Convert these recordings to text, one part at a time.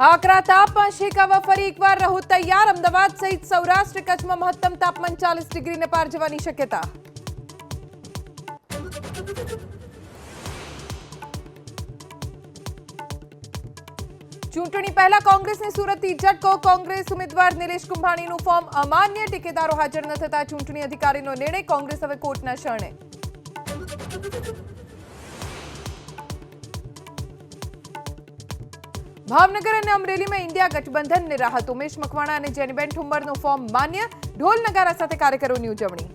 આકરા તાપમાં શેકાવા ફરી એકવાર રહો તૈયાર। અમદાવાદ સહિત સૌરાષ્ટ્ર કચ્છમાં મહત્તમ તાપમાન 40 ડિગ્રીને પાર જવાની શક્યતા। ચૂંટણી પહેલા કોંગ્રેસને સુરતથી ઝટકો। કોંગ્રેસ ઉમેદવાર નિલેશ કુંભાણીનું ફોર્મ અમાન્ય। ટેકેદારો હાજર ન થતા ચૂંટણી અધિકારીનો નિર્ણય। કોંગ્રેસ હવે કોર્ટના શરણે। भावनगर और अमरेली में इंडिया गठबंधन ने राहत। उमेश मकवाणा और जेनीबेन ठुम्बरનું ફોર્મ માન્ય। ઢોલ નગારા સાથે કાર્યકરોની ઉજવણી।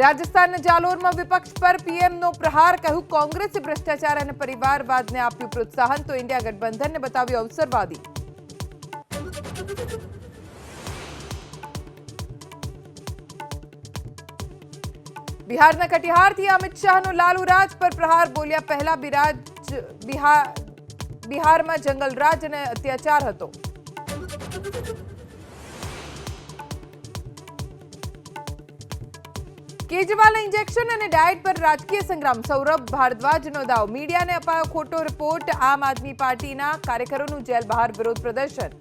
રાજસ્થાનના જાલોરમાં વિપક્ષ પર પીએમનો પ્રહાર। કહ્યું કોંગ્રેસે ભ્રષ્ટાચાર અને પરિવારવાદને આપ્યું પ્રોત્સાહન તો ઇન્ડિયા ગઠબંધનને બતાવ્યું અવસરવાદી। बिहारना कटिहार थी अमित शाहનો लालू राज पर प्रहार। बोलिया पहला बिहार में जंगल राज અને અત્યાચાર હતો। કેજરીવાલ ઇન્જેક્શન અને ડાયટ પર રાજકીય સંગ્રામ। સૌરભ ભારદ્વાજનો દાવ। મીડિયાને અપાયો ખોટો રિપોર્ટ। આમ આદમી પાર્ટીના કાર્યકરોનું જેલ બહાર વિરોધ પ્રદર્શન।